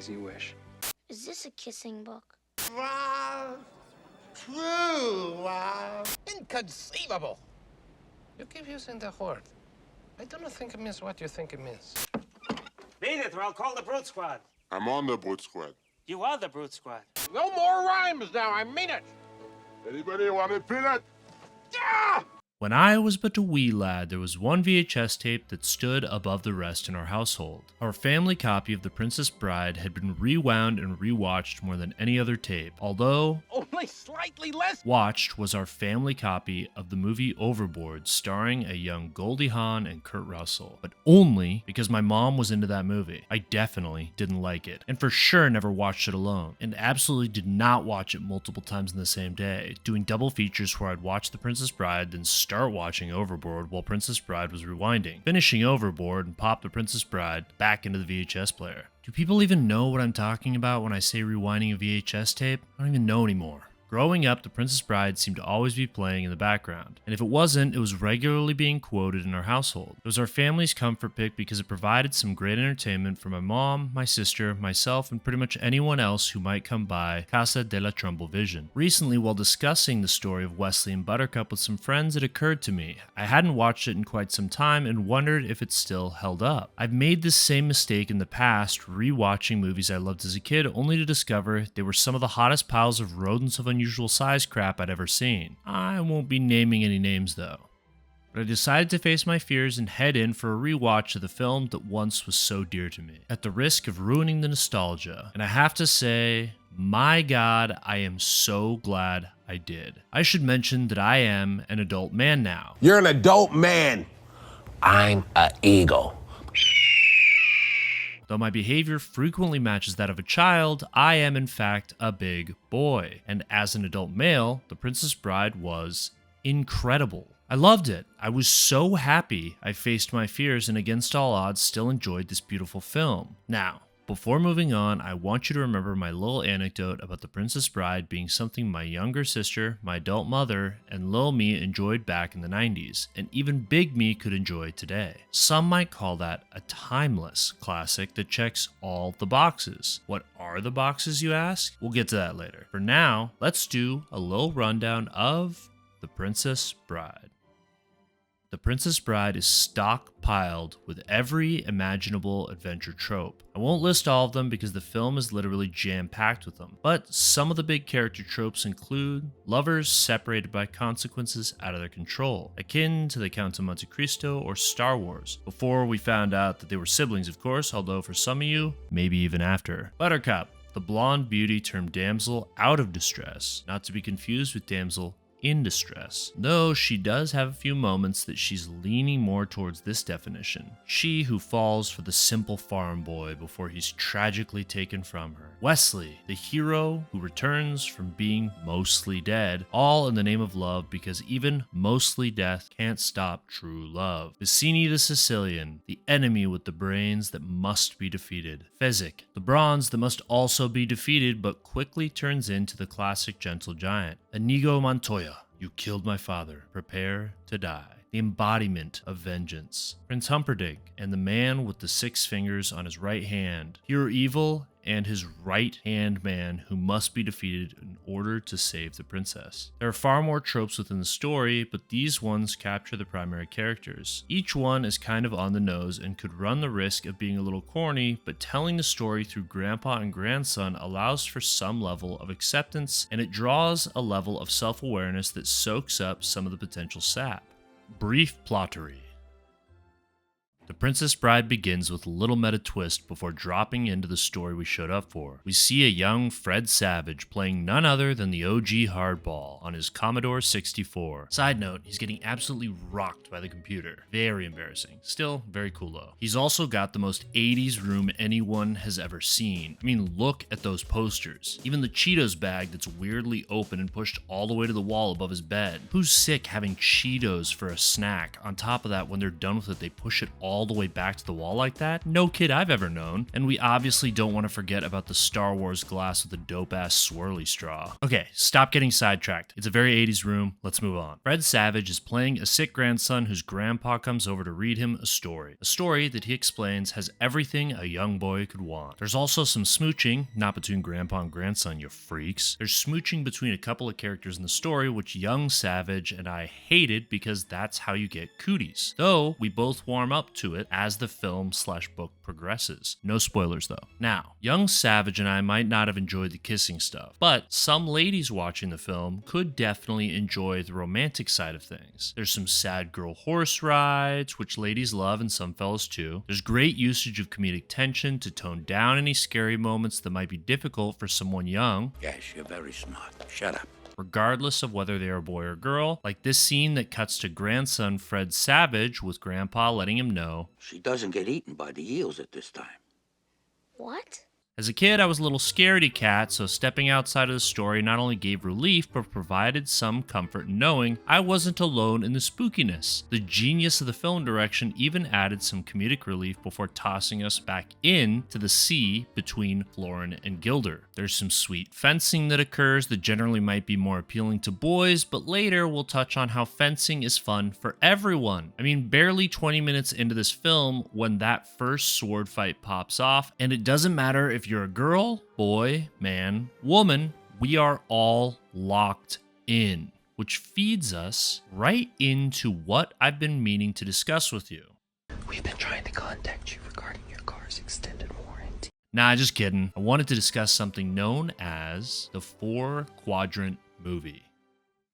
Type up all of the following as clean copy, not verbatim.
As you wish. Is this a kissing book? Wow. True. Wow. Inconceivable. You keep using the word. I do not think it means what you think it means. Beat it, or I'll call the Brute Squad. I'm on the Brute Squad. You are the Brute Squad. No more rhymes now. I mean it. Anybody want a peanut? Yeah! When I was but a wee lad, there was one VHS tape that stood above the rest in our household. Our family copy of The Princess Bride had been rewound and rewatched more than any other tape, although Only slightly less. watched was our family copy of the movie Overboard, starring a young Goldie Hawn and Kurt Russell, but only because my mom was into that movie. I definitely didn't like it, and for sure never watched it alone, and absolutely did not watch it multiple times in the same day, doing double features where I'd watch The Princess Bride, then start watching Overboard while Princess Bride was rewinding, finishing Overboard and pop The Princess Bride back into the VHS player. Do people even know what I'm talking about when I say rewinding a VHS tape? I don't even know anymore. Growing up, The Princess Bride seemed to always be playing in the background, and if it wasn't, it was regularly being quoted in our household. It was our family's comfort pick because it provided some great entertainment for my mom, my sister, myself, and pretty much anyone else who might come by Casa de la TrumbleVision. Recently, while discussing the story of Wesley and Buttercup with some friends, it occurred to me I hadn't watched it in quite some time and wondered if it still held up. I've made this same mistake in the past, rewatching movies I loved as a kid, only to discover they were some of the hottest piles of rodents of unusual size crap I'd ever seen. I won't be naming any names though. But I decided to face my fears and head in for a rewatch of the film that once was so dear to me, at the risk of ruining the nostalgia. And I have to say, my God, I am so glad I did. I should mention that I am an adult man now. You're an adult man. I'm an eagle. Though my behavior frequently matches that of a child, I am in fact a big boy. And as an adult male, The Princess Bride was incredible. I loved it. I was so happy I faced my fears and against all odds still enjoyed this beautiful film. Now, before moving on, I want you to remember my little anecdote about The Princess Bride being something my younger sister, my adult mother, and little me enjoyed back in the 90s, and even big me could enjoy today. Some might call that a timeless classic that checks all the boxes. What are the boxes, you ask? We'll get to that later. For now, let's do a little rundown of The Princess Bride. The Princess Bride is stockpiled with every imaginable adventure trope. I won't list all of them because the film is literally jam-packed with them, but some of the big character tropes include lovers separated by consequences out of their control, akin to the Count of Monte Cristo or Star Wars, before we found out that they were siblings of course, although for some of you, maybe even after. Buttercup, the blonde beauty termed damsel out of distress, not to be confused with damsel in distress, though she does have a few moments that she's leaning more towards this definition. She who falls for the simple farm boy before he's tragically taken from her. Wesley, the hero who returns from being mostly dead, all in the name of love because even mostly death can't stop true love. Vicini the Sicilian, the enemy with the brains that must be defeated. Fezzik, the bronze that must also be defeated but quickly turns into the classic gentle giant. Inigo Montoya, you killed my father. Prepare to die. The embodiment of vengeance. Prince Humperdinck and the man with the 6 fingers on his right hand. Pure evil and his right-hand man who must be defeated in order to save the princess. There are far more tropes within the story, but these ones capture the primary characters. Each one is kind of on the nose and could run the risk of being a little corny, but telling the story through grandpa and grandson allows for some level of acceptance, and it draws a level of self-awareness that soaks up some of the potential sap. Brief plottery. The Princess Bride begins with a little meta twist before dropping into the story we showed up for. We see a young Fred Savage playing none other than the OG hardball on his Commodore 64. Side note, he's getting absolutely rocked by the computer. Very embarrassing. Still, very cool though. He's also got the most 80s room anyone has ever seen. I mean, look at those posters. Even the Cheetos bag that's weirdly open and pushed all the way to the wall above his bed. Who's sick having Cheetos for a snack? On top of that, when they're done with it, they push it all all the way back to the wall like that? No kid I've ever known. And we obviously don't want to forget about the Star Wars glass with a dope-ass swirly straw. Okay, stop getting sidetracked. It's a very 80s room. Let's move on. Fred Savage is playing a sick grandson whose grandpa comes over to read him a story. A story that he explains has everything a young boy could want. There's also some smooching, not between grandpa and grandson, you freaks. There's smooching between a couple of characters in the story, which young Savage and I hated because that's how you get cooties. Though, we both warm up to it as the film/book progresses. No spoilers though. Now, young Savage and I might not have enjoyed the kissing stuff, but some ladies watching the film could definitely enjoy the romantic side of things. There's some sad girl horse rides, which ladies love and some fellas too. There's great usage of comedic tension to tone down any scary moments that might be difficult for someone young. Yes, you're very smart. Shut up. Regardless of whether they are a boy or girl, like this scene that cuts to grandson Fred Savage with grandpa letting him know, She doesn't get eaten by the eels at this time. What? as a kid, I was a little scaredy cat, so stepping outside of the story not only gave relief, but provided some comfort in knowing I wasn't alone in the spookiness. The genius of the film direction even added some comedic relief before tossing us back in to the sea between Florin and Gilder. There's some sweet fencing that occurs that generally might be more appealing to boys, but later we'll touch on how fencing is fun for everyone. I mean, barely 20 minutes into this film when that first sword fight pops off, and it doesn't matter if you're a girl, boy, man, woman, we are all locked in, which feeds us right into what I've been meaning to discuss with you. We've been trying to contact you regarding your car's extended warranty. Nah, just kidding. I wanted to discuss something known as the four-quadrant movie.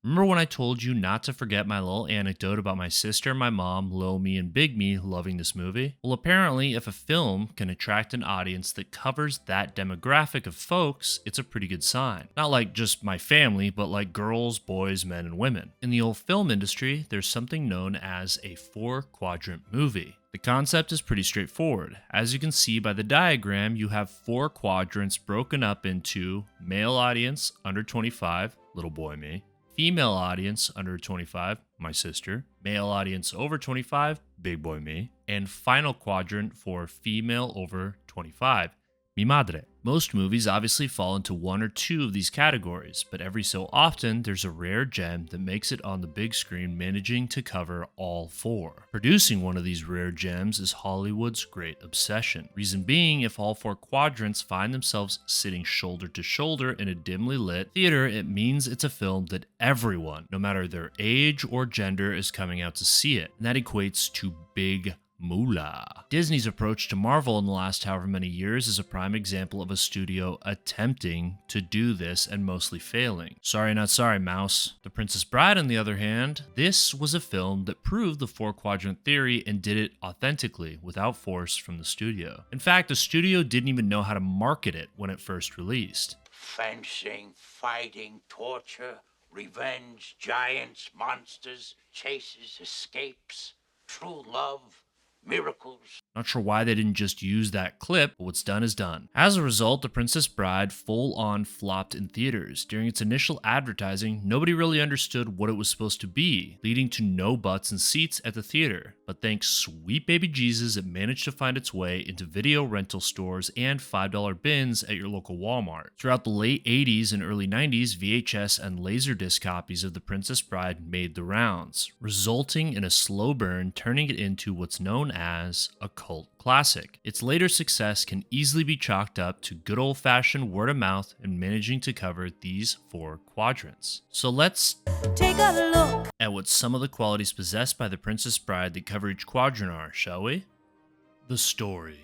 Remember when I told you not to forget my little anecdote about my sister, my mom, Lil Me, and Big Me loving this movie? Well, apparently, if a film can attract an audience that covers that demographic of folks, it's a pretty good sign. Not like just my family, but like girls, boys, men, and women. In the old film industry, there's something known as a four-quadrant movie. The concept is pretty straightforward. As you can see by the diagram, you have four quadrants broken up into male audience under 25, little boy me, female audience under 25, my sister, male audience over 25, big boy me, and final quadrant for female over 25, mi madre. Most movies obviously fall into one or two of these categories, but every so often there's a rare gem that makes it on the big screen, managing to cover all four. Producing one of these rare gems is Hollywood's great obsession. Reason being, if all four quadrants find themselves sitting shoulder to shoulder in a dimly lit theater, it means it's a film that everyone, no matter their age or gender, is coming out to see it. And that equates to big moolah. Disney's approach to Marvel in the last however many years is a prime example of a studio attempting to do this and mostly failing. Sorry, not sorry, mouse. The Princess Bride, on the other hand, this was a film that proved the four-quadrant theory and did it authentically, without force from the studio. In fact, the studio didn't even know how to market it when it first released. Fencing, fighting, torture, revenge, giants, monsters, chases, escapes, true love, miracles. Not sure why they didn't just use that clip, but what's done is done. As a result, The Princess Bride full-on flopped in theaters. During its initial advertising, nobody really understood what it was supposed to be, leading to no butts and seats at the theater. But thanks sweet baby Jesus, it managed to find its way into video rental stores and $5 bins at your local Walmart. Throughout the late 80s and early 90s, VHS and Laserdisc copies of The Princess Bride made the rounds, resulting in a slow burn, turning it into what's known as a cult classic. Its later success can easily be chalked up to good old-fashioned word of mouth and managing to cover these four quadrants. So let's take a look at what some of the qualities possessed by The Princess Bride that cover each quadrant are, shall we? The story.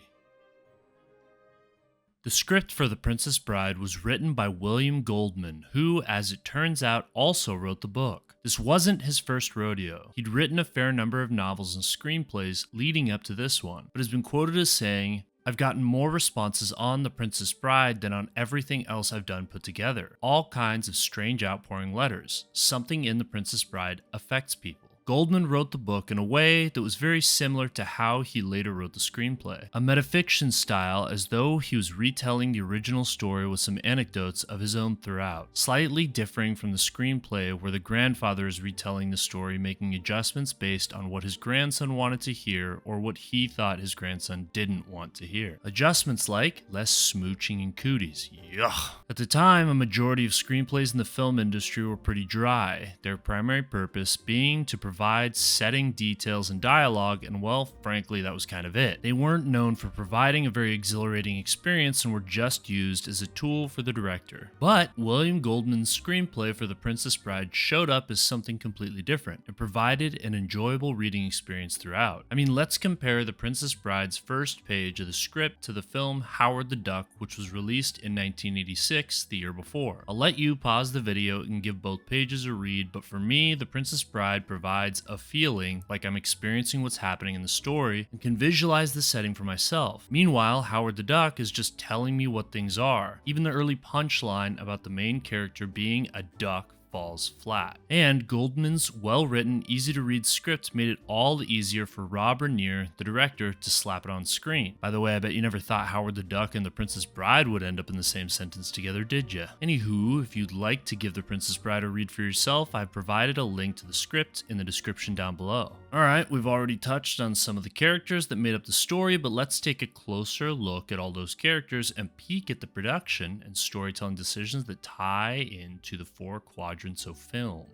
The script for The Princess Bride was written by William Goldman, who, as it turns out, also wrote the book. This wasn't his first rodeo. He'd written a fair number of novels and screenplays leading up to this one, but has been quoted as saying, "I've gotten more responses on The Princess Bride than on everything else I've done put together. All kinds of strange outpouring letters. Something in The Princess Bride affects people." Goldman wrote the book in a way that was very similar to how he later wrote the screenplay. A metafiction style, as though he was retelling the original story with some anecdotes of his own throughout, slightly differing from the screenplay where the grandfather is retelling the story, making adjustments based on what his grandson wanted to hear or what he thought his grandson didn't want to hear. Adjustments like less smooching and cooties. Yuck. At the time, a majority of screenplays in the film industry were pretty dry, their primary purpose being to provide setting details and dialogue, and well, frankly, that was kind of it. They weren't known for providing a very exhilarating experience and were just used as a tool for the director. But William Goldman's screenplay for The Princess Bride showed up as something completely different. It provided an enjoyable reading experience throughout. I mean, let's compare The Princess Bride's first page of the script to the film Howard the Duck, which was released in 1986, the year before. I'll let you pause the video and give both pages a read, but for me, The Princess Bride provides a feeling like I'm experiencing what's happening in the story and can visualize the setting for myself. Meanwhile, Howard the Duck is just telling me what things are. Even the early punchline about the main character being a duck falls flat. And Goldman's well-written, easy-to-read script made it all the easier for Rob Reiner, the director, to slap it on screen. By the way, I bet you never thought Howard the Duck and The Princess Bride would end up in the same sentence together, did ya? Anywho, if you'd like to give The Princess Bride a read for yourself, I've provided a link to the script in the description down below. Alright, we've already touched on some of the characters that made up the story, but let's take a closer look at all those characters and peek at the production and storytelling decisions that tie into the four quadrants of film.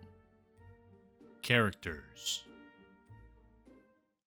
Characters.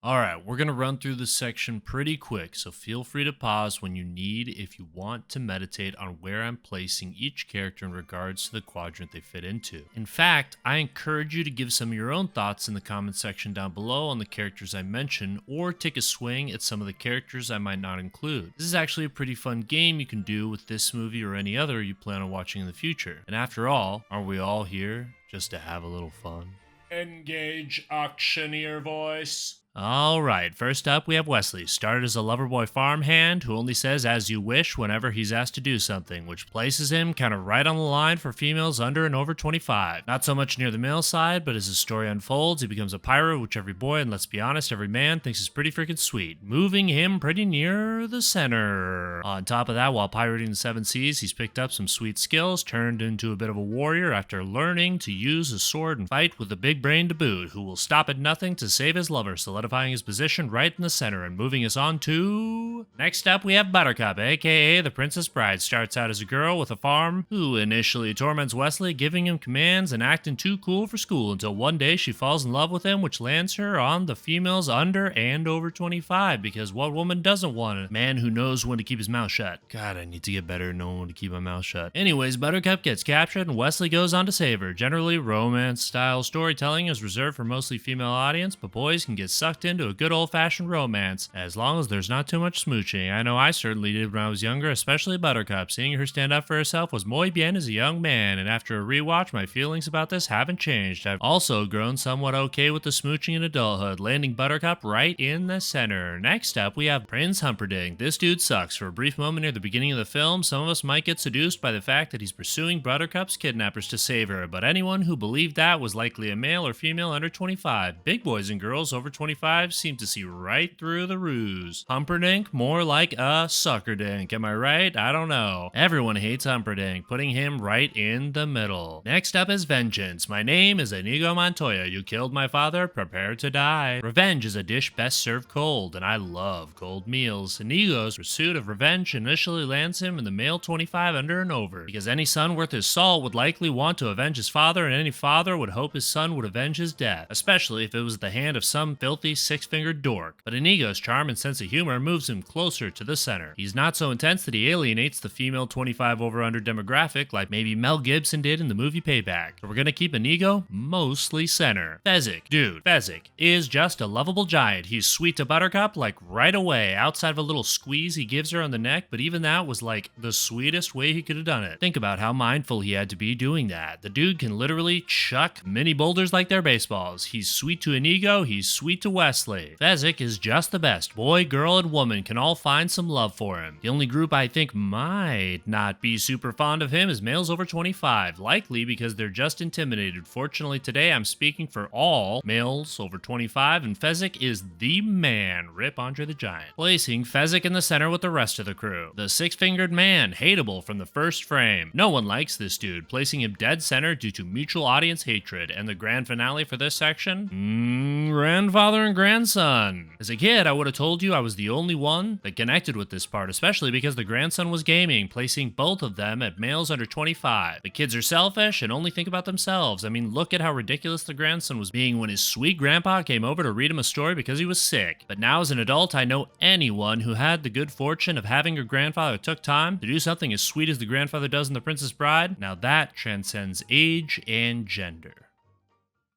Alright, we're going to run through this section pretty quick, so feel free to pause when you need if you want to meditate on where I'm placing each character in regards to the quadrant they fit into. In fact, I encourage you to give some of your own thoughts in the comment section down below on the characters I mention, or take a swing at some of the characters I might not include. This is actually a pretty fun game you can do with this movie or any other you plan on watching in the future. And after all, aren't we all here just to have a little fun? Engage auctioneer voice. Alright, first up we have Wesley, started as a loverboy farmhand who only says as you wish whenever he's asked to do something, which places him kind of right on the line for females under and over 25. Not so much near the male side, but as his story unfolds, he becomes a pirate, which every boy, and let's be honest, every man thinks is pretty freaking sweet, moving him pretty near the center. On top of that, while pirating the seven seas, he's picked up some sweet skills, turned into a bit of a warrior after learning to use his sword and fight with a big brain to boot, who will stop at nothing to save his lover, solidifying his position right in the center and moving us on to... Next up, we have Buttercup, aka the Princess Bride. Starts out as a girl with a farm who initially torments Wesley, giving him commands and acting too cool for school until one day she falls in love with him, which lands her on the females under and over 25, because what woman doesn't want a man who knows when to keep his mouth shut? God, I need to get better at knowing when to keep my mouth shut. Anyways, Buttercup gets captured and Wesley goes on to save her. Generally, romance-style storytelling is reserved for mostly female audience, but boys can get sucked into a good old-fashioned romance, as long as there's not too much smooching. I know I certainly did when I was younger, especially Buttercup. Seeing her stand up for herself was muy bien as a young man, and after a rewatch, my feelings about this haven't changed. I've also grown somewhat okay with the smooching in adulthood, landing Buttercup right in the center. Next up, we have Prince Humperdinck. This dude sucks. For a brief moment near the beginning of the film, some of us might get seduced by the fact that he's pursuing Buttercup's kidnappers to save her, but anyone who believed that was likely a male or female under 25. Big boys and girls over 25 seem to see right through the ruse. Humperdinck, more like a suckerdink. Am I right? I don't know. Everyone hates Humperdinck, putting him right in the middle. Next up is Vengeance. My name is Inigo Montoya. You killed my father. Prepare to die. Revenge is a dish best served cold, and I love cold meals. Inigo's pursuit of revenge initially lands him in the male 25 under and over, because any son worth his salt would likely want to avenge his father, and any father would hope his son would avenge his death, especially if it was at the hand of some filthy six-fingered dork. But Inigo's charm and sense of humor moves him closer to the center. He's not so intense that he alienates the female 25 over under demographic like maybe Mel Gibson did in the movie Payback. So we're gonna keep Inigo mostly center. Fezzik. Dude, Fezzik is just a lovable giant. He's sweet to Buttercup like right away, outside of a little squeeze he gives her on the neck, but even that was like the sweetest way he could have done it. Think about how mindful he had to be doing that. The dude can literally chuck mini boulders like they're baseballs. He's sweet to Inigo, he's sweet to Wesley. Fezzik is just the best. Boy, girl, and woman can all find some love for him. The only group I think might not be super fond of him is males over 25, likely because they're just intimidated. Fortunately, today I'm speaking for all males over 25, and Fezzik is the man. Rip Andre the Giant. Placing Fezzik in the center with the rest of the crew. The six-fingered man, hateable from the first frame. No one likes this dude, placing him dead center due to mutual audience hatred. And the grand finale for this section? Grandfather and grandson. As a kid, I would have told you I was the only one that connected with this part, especially because the grandson was gaming, placing both of them at males under 25. The kids are selfish and only think about themselves. I mean, look at how ridiculous the grandson was being when his sweet grandpa came over to read him a story because he was sick. But now as an adult, I know anyone who had the good fortune of having a grandfather who took time to do something as sweet as the grandfather does in The Princess Bride. Now that transcends age and gender.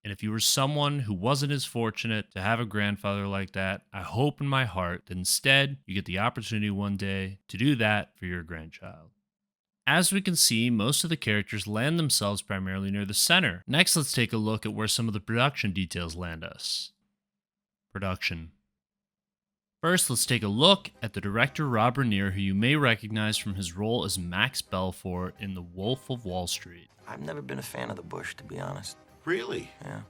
And if you were someone who wasn't as fortunate to have a grandfather like that, I hope in my heart that instead you get the opportunity one day to do that for your grandchild. As we can see, most of the characters land themselves primarily near the center. Next, let's take a look at where some of the production details land us. Production. First, let's take a look at the director Rob Reiner, who you may recognize from his role as Max Belfort in The Wolf of Wall Street. I've never been a fan of the bush, to be honest. Really? Yeah.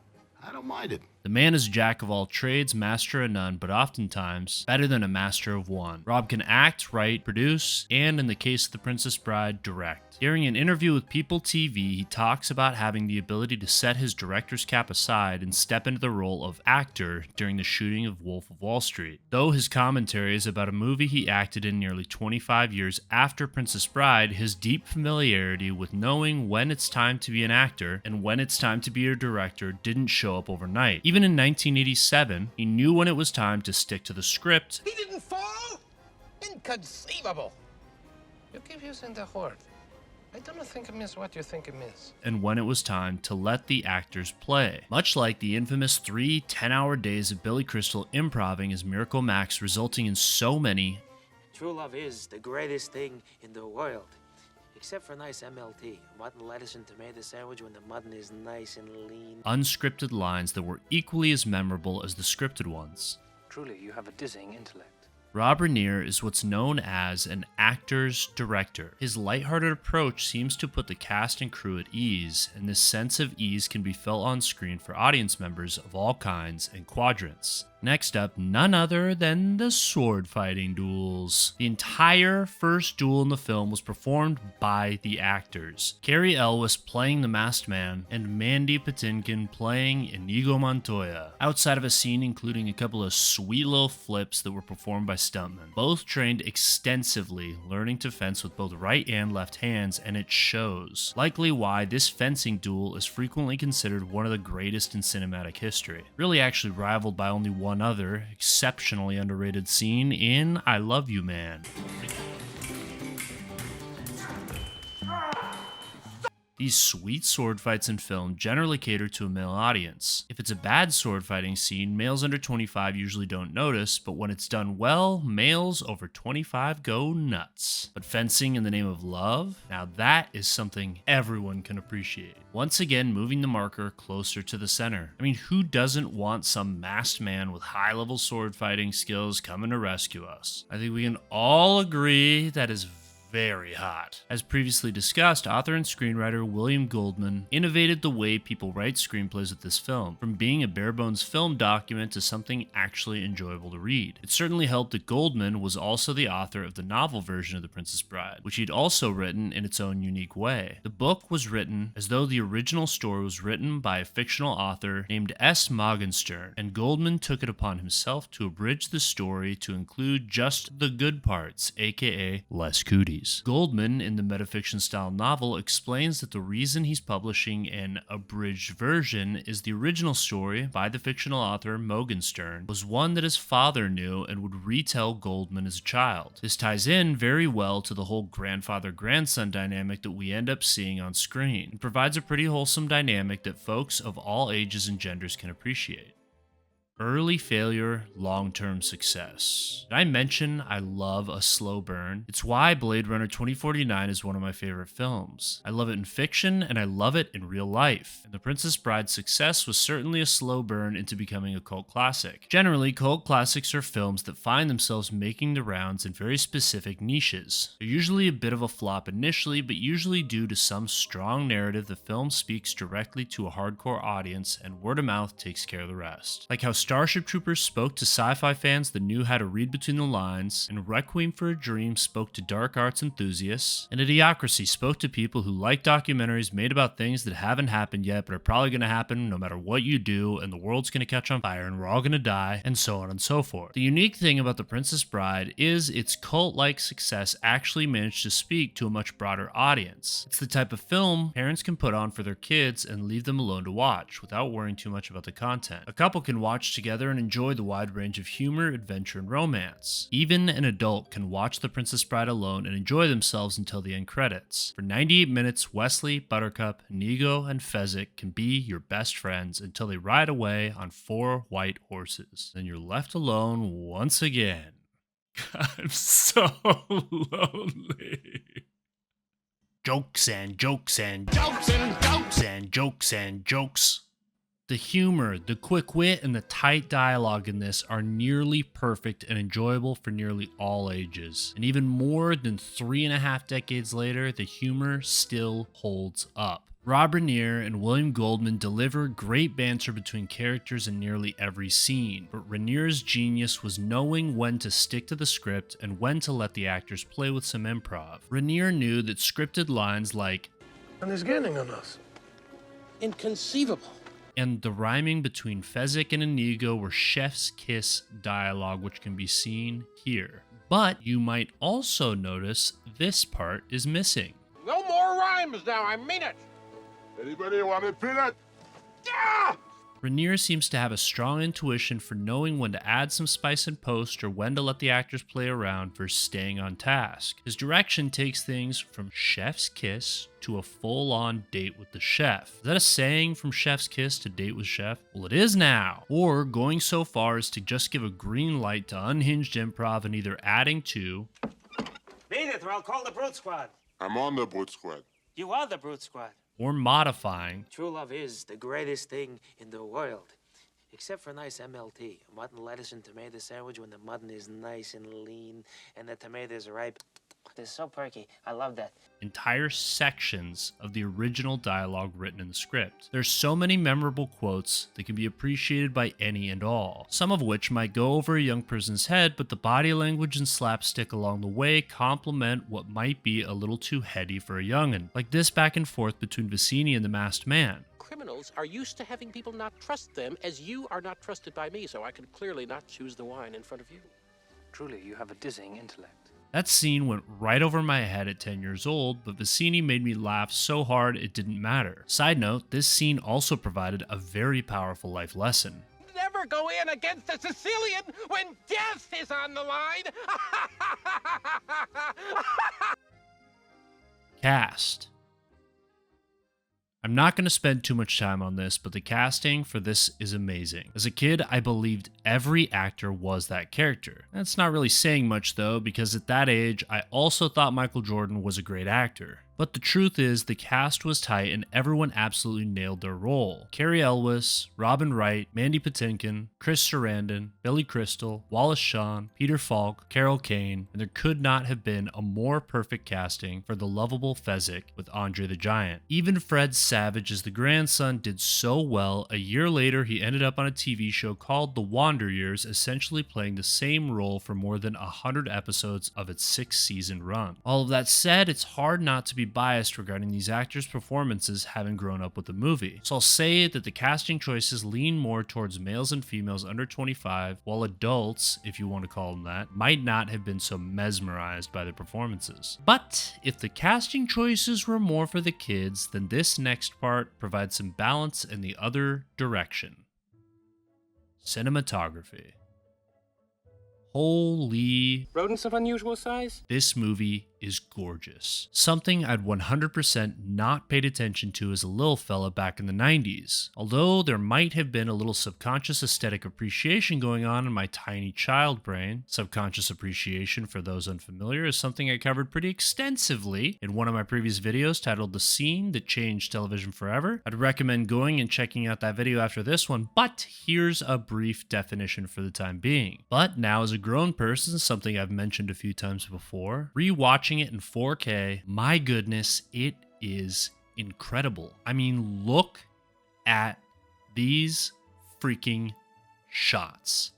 I don't mind it. The man is a jack of all trades, master of none, but oftentimes better than a master of one. Rob can act, write, produce, and in the case of The Princess Bride, direct. During an interview with People TV, he talks about having the ability to set his director's cap aside and step into the role of actor during the shooting of Wolf of Wall Street. Though his commentary is about a movie he acted in nearly 25 years after Princess Bride, his deep familiarity with knowing when it's time to be an actor and when it's time to be a director didn't show up overnight. Even in 1987, he knew when it was time to stick to the script. He didn't fall? Inconceivable. You keep using the word. I don't think it means what you think it means. And when it was time to let the actors play. Much like the infamous 3 10-hour days of Billy Crystal improving as Miracle Max, resulting in so many True love is the greatest thing in the world. Except for nice MLT, mutton, lettuce, and tomato sandwich when the mutton is nice and lean. unscripted lines that were equally as memorable as the scripted ones. Truly, you have a dizzying intellect. Rob Reiner is what's known as an actor's director. His lighthearted approach seems to put the cast and crew at ease, and this sense of ease can be felt on screen for audience members of all kinds and quadrants. Next up, none other than the sword fighting duels. The entire first duel in the film was performed by the actors. Cary Elwes playing the Masked Man, and Mandy Patinkin playing Inigo Montoya. Outside of a scene including a couple of sweet little flips that were performed by stuntmen. Both trained extensively, learning to fence with both right and left hands, and it shows. Likely why this fencing duel is frequently considered one of the greatest in cinematic history. Really actually rivaled by only one other exceptionally underrated scene in I Love You Man. These sweet sword fights in film generally cater to a male audience. If it's a bad sword fighting scene, males under 25 usually don't notice, but when it's done well, males over 25 go nuts. But fencing in the name of love? Now that is something everyone can appreciate. Once again, moving the marker closer to the center. I mean, who doesn't want some masked man with high-level sword fighting skills coming to rescue us? I think we can all agree that is very hot. As previously discussed, author and screenwriter William Goldman innovated the way people write screenplays with this film, from being a bare-bones film document to something actually enjoyable to read. It certainly helped that Goldman was also the author of the novel version of The Princess Bride, which he'd also written in its own unique way. The book was written as though the original story was written by a fictional author named S. Morgenstern, and Goldman took it upon himself to abridge the story to include just the good parts, aka less cooties. Goldman, in the metafiction-style novel, explains that the reason he's publishing an abridged version is the original story by the fictional author Morgenstern was one that his father knew and would retell Goldman as a child. This ties in very well to the whole grandfather-grandson dynamic that we end up seeing on screen. It provides a pretty wholesome dynamic that folks of all ages and genders can appreciate. Early failure, long-term success. Did I mention I love a slow burn? It's why Blade Runner 2049 is one of my favorite films. I love it in fiction, and I love it in real life. And The Princess Bride's success was certainly a slow burn into becoming a cult classic. Generally, cult classics are films that find themselves making the rounds in very specific niches. They're usually a bit of a flop initially, but usually due to some strong narrative, the film speaks directly to a hardcore audience, and word of mouth takes care of the rest. Like how Starship Troopers spoke to sci-fi fans that knew how to read between the lines, and Requiem for a Dream spoke to dark arts enthusiasts, and Idiocracy spoke to people who like documentaries made about things that haven't happened yet but are probably going to happen no matter what you do, and the world's going to catch on fire and we're all going to die, and so on and so forth. The unique thing about The Princess Bride is its cult-like success actually managed to speak to a much broader audience. It's the type of film parents can put on for their kids and leave them alone to watch without worrying too much about the content. A couple can watch together and enjoy the wide range of humor, adventure, and romance. Even an adult can watch The Princess Bride alone and enjoy themselves until the end credits. For 98 minutes, Wesley, Buttercup, Inigo, and Fezzik can be your best friends until they ride away on 4 white horses. Then you're left alone once again. I'm so lonely. Jokes and jokes and jokes and jokes and jokes and jokes. The humor, the quick wit, and the tight dialogue in this are nearly perfect and enjoyable for nearly all ages. And even more than 3.5 decades later, the humor still holds up. Rob Reiner and William Goldman deliver great banter between characters in nearly every scene, but Reiner's genius was knowing when to stick to the script and when to let the actors play with some improv. Reiner knew that scripted lines like, And he's gaining on us. Inconceivable. and the rhyming between Fezzik and Inigo were chef's kiss dialogue, which can be seen here. But you might also notice this part is missing. No more rhymes now, I mean it. Anybody want a peanut? Ah! Reiner seems to have a strong intuition for knowing when to add some spice in post or when to let the actors play around versus staying on task. His direction takes things from chef's kiss to a full-on date with the chef. Is that a saying, from chef's kiss to date with chef? Well, it is now. Or going so far as to just give a green light to unhinged improv and either adding to... Beat it, or I'll call the Brute Squad. I'm on the Brute Squad. You are the Brute Squad. or modifying. True love is the greatest thing in the world. Except for nice MLT, mutton, lettuce, and tomato sandwich when the mutton is nice and lean and the tomatoes are ripe. They're so perky. I love that. Entire sections of the original dialogue written in the script. There's so many memorable quotes that can be appreciated by any and all, some of which might go over a young person's head, but the body language and slapstick along the way complement what might be a little too heady for a youngin', like this back and forth between Vicini and the masked man. Criminals are used to having people not trust them, as you are not trusted by me, so I can clearly not choose the wine in front of you. Truly, you have a dizzying intellect. That scene went right over my head at 10 years old, but Vicini made me laugh so hard it didn't matter. Side note, this scene also provided a very powerful life lesson. Never go in against a Sicilian when death is on the line! Cast. I'm not going to spend too much time on this, but the casting for this is amazing. As a kid, I believed every actor was that character. That's not really saying much though, because at that age, I also thought Michael Jordan was a great actor. But the truth is, the cast was tight and everyone absolutely nailed their role. Cary Elwes, Robin Wright, Mandy Patinkin, Chris Sarandon, Billy Crystal, Wallace Shawn, Peter Falk, Carol Kane, and there could not have been a more perfect casting for the lovable Fezzik with Andre the Giant. Even Fred Savage as the grandson did so well. A year later, he ended up on a TV show called The Wander Years, essentially playing the same role for more than 100 episodes of its 6-season run. All of that said, it's hard not to be biased regarding these actors' performances having grown up with the movie. So I'll say that the casting choices lean more towards males and females under 25, while adults, if you want to call them that, might not have been so mesmerized by their performances. But if the casting choices were more for the kids, then this next part provides some balance in the other direction. Cinematography. Holy... Rodents of unusual size? This movie is gorgeous. Something I'd 100% not paid attention to as a little fella back in the 90s, although there might have been a little subconscious aesthetic appreciation going on in my tiny child brain. Subconscious appreciation, for those unfamiliar, is something I covered pretty extensively in one of my previous videos titled The Scene That Changed Television Forever. I'd recommend going and checking out that video after this one, but here's a brief definition for the time being. But now as a grown person, something I've mentioned a few times before, rewatching it in 4K, my goodness, it is incredible. I mean, look at these freaking shots.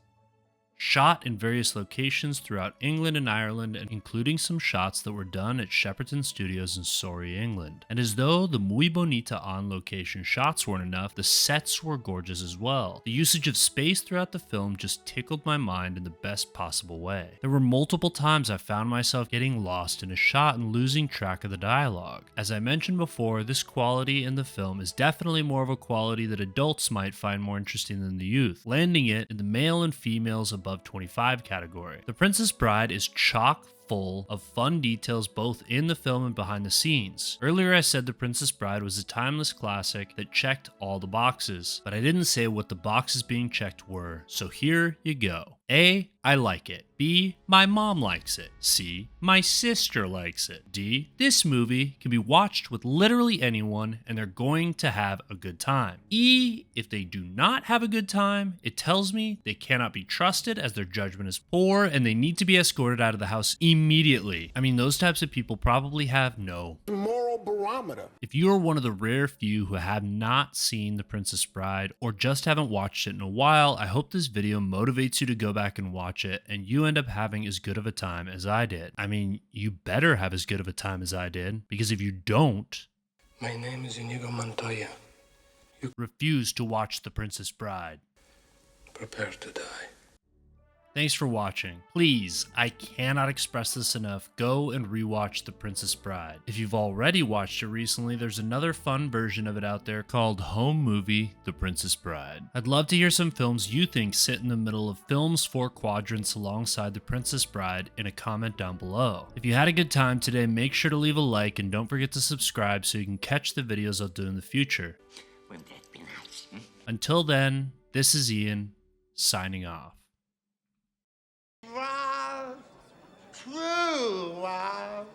Shot in various locations throughout England and Ireland, and including some shots that were done at Shepperton Studios in Surrey, England. And as though the muy bonita on-location shots weren't enough, the sets were gorgeous as well. The usage of space throughout the film just tickled my mind in the best possible way. There were multiple times I found myself getting lost in a shot and losing track of the dialogue. As I mentioned before, this quality in the film is definitely more of a quality that adults might find more interesting than the youth, landing it in the male and females above 25 category. The Princess Bride is chock full of fun details both in the film and behind the scenes. Earlier I said The Princess Bride was a timeless classic that checked all the boxes, but I didn't say what the boxes being checked were, so here you go. A, I like it. B, my mom likes it. C, my sister likes it. D, this movie can be watched with literally anyone and they're going to have a good time. E, if they do not have a good time, it tells me they cannot be trusted as their judgment is poor and they need to be escorted out of the house immediately. I mean, those types of people probably have no Moral barometer. If you are one of the rare few who have not seen The Princess Bride or just haven't watched it in a while, I hope this video motivates you to go back and watch it and you end up having as good of a time as I did. I mean, you better have as good of a time as I did, because if you don't, My name is Inigo Montoya. refuse to watch The Princess Bride. Prepare to die. Thanks for watching. Please, I cannot express this enough, go and rewatch The Princess Bride. If you've already watched it recently, there's another fun version of it out there called Home Movie The Princess Bride. I'd love to hear some films you think sit in the middle of films 4 quadrants alongside The Princess Bride in a comment down below. If you had a good time today, make sure to leave a like and don't forget to subscribe so you can catch the videos I'll do in the future. Wouldn't that be nice? Until then, this is Ian, signing off. Wow, true, wow.